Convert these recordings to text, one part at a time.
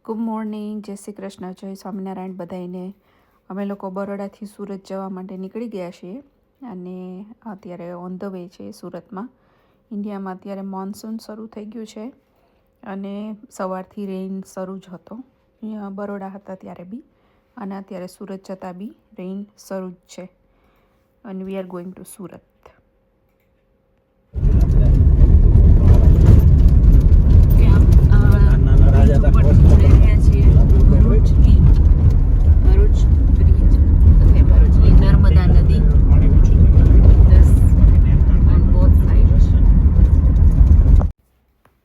Good morning, જય શ્રી કૃષ્ણ, જય સ્વામિનારાયણ બધાઈને. અમે લોકો બરોડાથી સુરત જવા માટે નીકળી ગયા છીએ અને અત્યારે ઓન ધ વે છે સુરતમાં. ઇન્ડિયામાં અત્યારે મોન્સૂન શરૂ થઈ ગયું છે અને સવારથી રેઇન શરૂ જ હતો. અહીંયા બરોડા હતા ત્યારે બી અને અત્યારે સુરત જતાં બી રેઇન શરૂ જ છે અને we are going to Surat.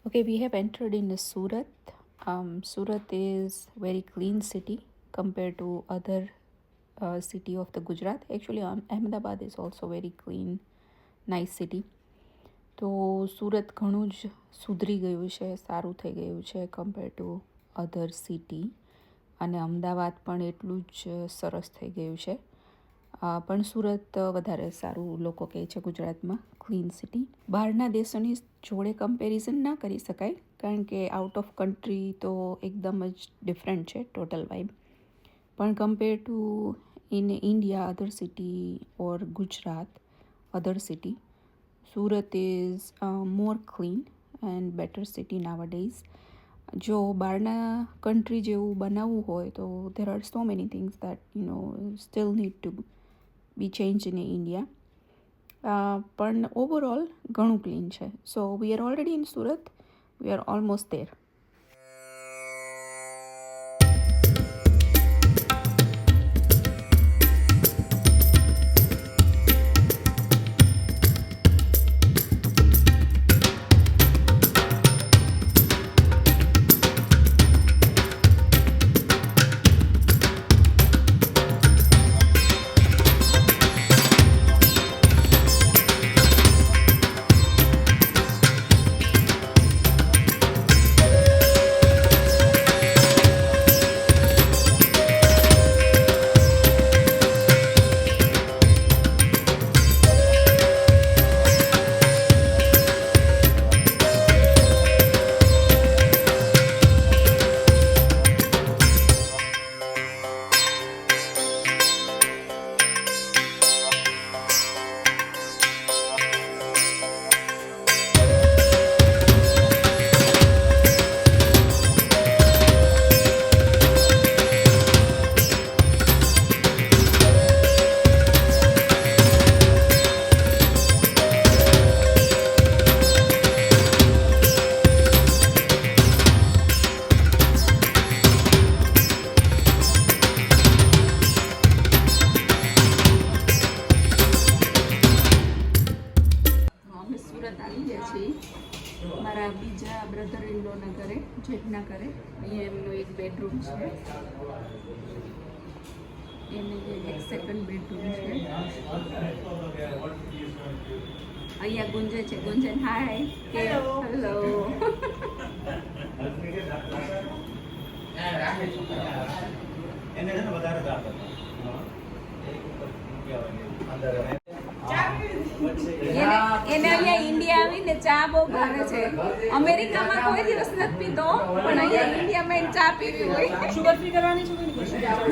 Okay, we have entered in Surat. Surat is very clean city compared to other city of the Gujarat. Actually, Ahmedabad is also very clean, nice city. તો સુરત ઘણું જ સુધરી ગયું છે, સારું થઈ ગયું છે કમ્પેર ટુ અધર સિટી. અને અમદાવાદ પણ એટલું જ સરસ થઈ ગયું છે. પણ સુરત વધારે સારું લોકો કહે છે ગુજરાતમાં, ક્લીન સિટી. બહારના દેશોની જોડે કમ્પેરિઝન ના કરી શકાય કારણ કે આઉટ ઓફ કન્ટ્રી તો એકદમ જ ડિફરન્ટ છે ટોટલ વાઇબ. પણ compare to in India other city or Gujarat other city, Surat is more clean and better city nowadays. જો બહારના કન્ટ્રી જેવું બનાવવું હોય તો there are so many things that still need to be change in India. પણ overall ઘણું clean છે. So we are already in Surat, we are almost there. મારા બીજા બ્રધર ઇન લોના ઘરે, જેઠના ઘરે. અહીંયા એમનો એક બેડરૂમ છે, એમની એક સેકન્ડ બેડરૂમ છે. અહીંયા ગુંજન છે. ગુંજન હાય. હેલો. એને અહીંયા ઇન્ડિયા આવીને ચા બહુ ભાવે છે. અમેરિકામાં કોઈ દિવસ નથી પીતો, પણ અહીંયા ઇન્ડિયામાં એને ચા પીવી હોય. શુગર ફ્રી કરવાની છે?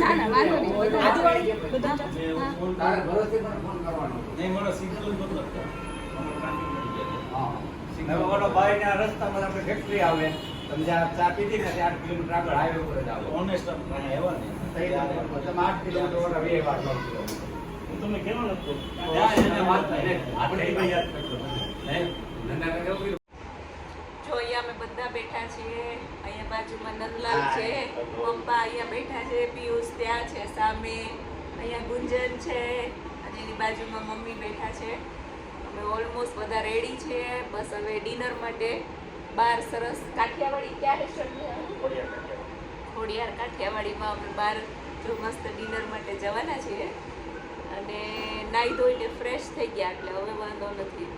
ના ના, વાંધો નહીં. આજુવાળી બધા રસ્તામાં આપણે ફેક્ટરી આવે, તમે જ્યાં ચા પીધી ને 8 કિલોમીટર આગળ હાઈવે ઉપર જ આવો. ઓનેસ્ટ એવા ને તમે 8 કિલોમીટર ઓલા બે વાર લો. તમે કેવો લખો આપણે યાદ કરજો. જો અહીંયા અમે બધા બેઠા છીએ. અહીંયા બાજુમાં નંદલાલ છે, પપ્પા અહીંયા બેઠા છે, પિયુષ ત્યાં છે સામે, અહીંયા ગુંજન છે અને એની બાજુમાં મમ્મી બેઠા છે. અમે ઓલમોસ્ટ બધા રેડી છીએ. બસ હવે ડિનર માટે બહાર સરસ કાઠિયાવાડી, ક્યાં રેસ્ટોરન્ટ? ખોડિયાર કાઠિયાવાડીમાં અમે બહાર જો મસ્ત ડિનર માટે જવાના છીએ. અને નાહી ધોઈને ફ્રેશ થઈ ગયા એટલે હવે વાંધો નથી.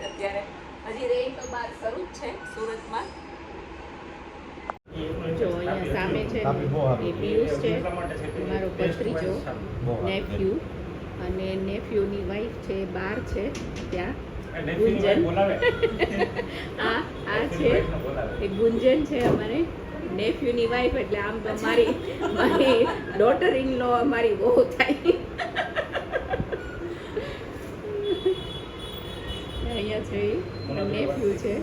અત્યારે હજી રેઇન તો બહાર શરૂ જ છે સુરતમાં. જો અહીંયા સામે છે એ પિયુષ છે, મારો ભત્રીજો, નેફ્યુ, અને નેફ્યુની વાઈફ છે, બાર છે ત્યાં. ગુંજન આ છે એ ગુંજન છે અમારે નેફ્યુની વાઈફ એટલે આમ તો મારી ડોટર ઇન લો મારી બહુ થાય. અહીંયા છે નેફ્યુ છે.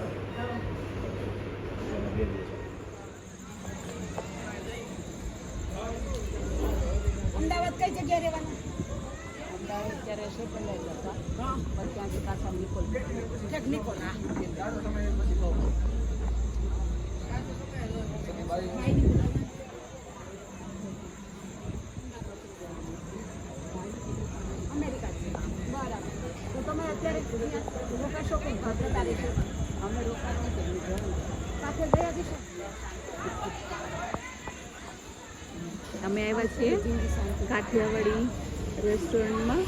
અમદાવાદ કઈ જગ્યાએ રહેવાનું? અમદાવાદ અત્યારે છે પેલા જતા હા પણ ત્યાંથી પાછા નિકોલ ઠેક નિકોલ હા અમેરિકા છે બરાબર. તો તમે અત્યારે રોકાશો કે ભદ્રતા રહેશો? અમે રોકાશો સાથે ગયા જશો. અમે આવ્યા છીએ કાઠિયાવાડી રેસ્ટોરન્ટમાં.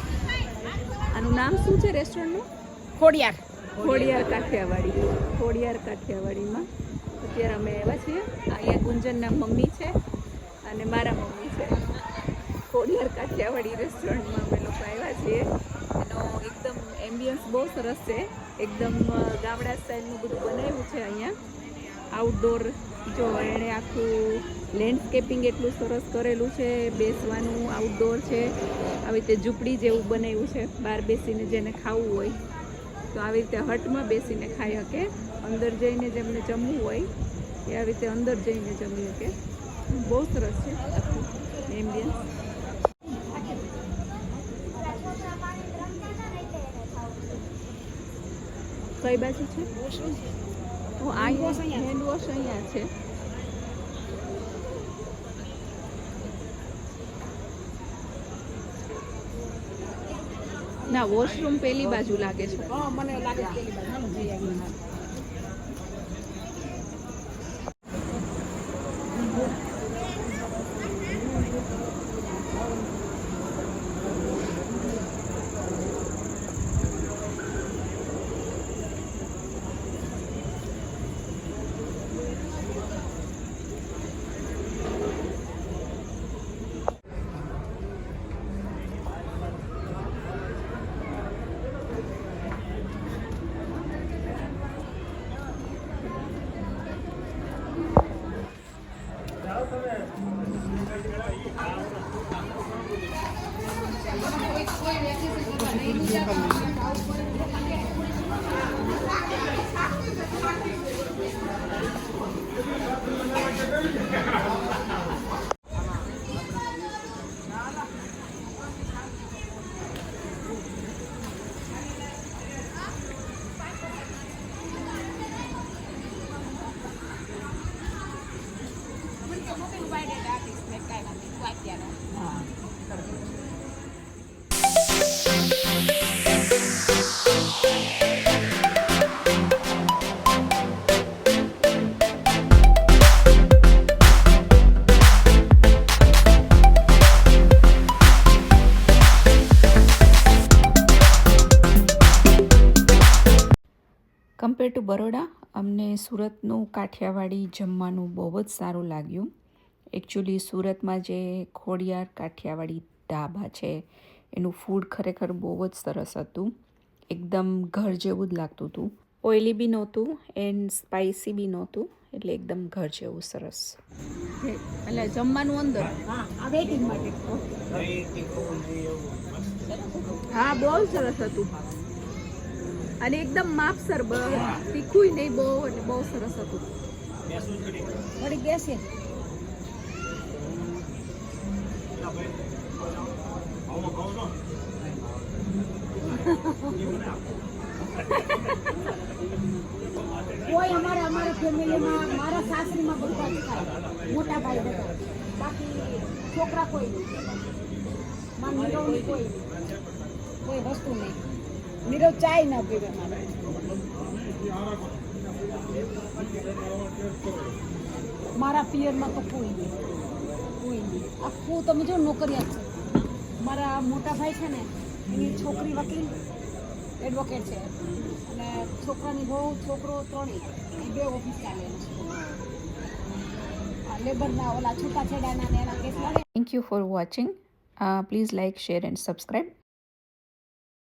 આનું નામ શું છે રેસ્ટોરન્ટનું? ખોડિયાર. ખોડિયાર કાઠિયાવાડી. ખોડિયાર કાઠિયાવાડીમાં અત્યારે અમે આવ્યા છીએ. અહીંયા ગુંજનના મમ્મી છે અને મારા મમ્મી છે. ખોડિયાર કાઠિયાવાડી રેસ્ટોરન્ટમાં અમે લોકો આવ્યા છીએ. એનો એકદમ એમ્બિયન્સ બહુ સરસ છે. એકદમ ગામડા સ્ટાઇલનું બધું બનાવ્યું છે અહીંયા. આઉટડોર જો એણે આખું લેન્ડસ્કેપિંગ એટલું સરસ કરેલું છે. બેસવાનું આઉટડોર છે. આવી રીતે ઝૂંપડી જેવું બનાવ્યું છે. બહાર બેસીને જેને ખાવું હોય તો આવી રીતે હટમાં બેસીને ખાઈ શકે. અંદર જઈને જેમને જમવું હોય એ આવી રીતે અંદર જઈને જમી શકે. બહુ સરસ છે આખું એમ્બિયન્સ. કઈ બાજુ છે? અહીંયા હેન્ડ વોશ અહીંયા છે. ના વોશરૂમ પેલી બાજુ લાગે છે. હા મને લાગે પેલી બાજુ જઈ આવી. કમ્પેર ટુ બરોડા અમને સુરતનું કાઠિયાવાડી જમવાનું બહુ જ સારું લાગ્યું. એકચ્યુઅલી સુરતમાં જે ખોડિયાર કાઠિયાવાડી ઢાબા છે એનું ફૂડ ખરેખર બહુ જ સરસ હતું. એકદમ ઘર જેવું જ લાગતું હતું. ઓઇલી બી નહોતું એન્ડ સ્પાઇસી બી નહોતું. એટલે એકદમ ઘર જેવું સરસ. એટલે જમવાનું અંદર હા વેઇટિંગ માટે. હા બહુ સરસ હતું અને એકદમ માપસર. તીખું નહીં બહુ અને બહુ સરસ હતું. થોડી બેસે કોઈ અમારા ફેમિલીમાં મારા સાસરીમાં બધા જ ખાય. મોટા ભાઈ બધા. બાકી છોકરા કોઈ નહીં. મારા નીરવની કોઈ વસ્તુ નહીં. નીરવ ચાય ના પીવે મારે. મારા પિયરમાં તો કોઈ નહીં. આખું તમે જો નોકરિયાત છે. મારા મોટા ભાઈ છે ને એની છોકરી વકીલ એડવોકેટ છે અને છોકરાની બહુ છોકરો ત્રણેય એ બે ઓફિસ ચાલે છે. લેબરના ઓલા છૂટાછેડાના ને એના કેસ લડે. Thank you for watching. Please like, share and subscribe.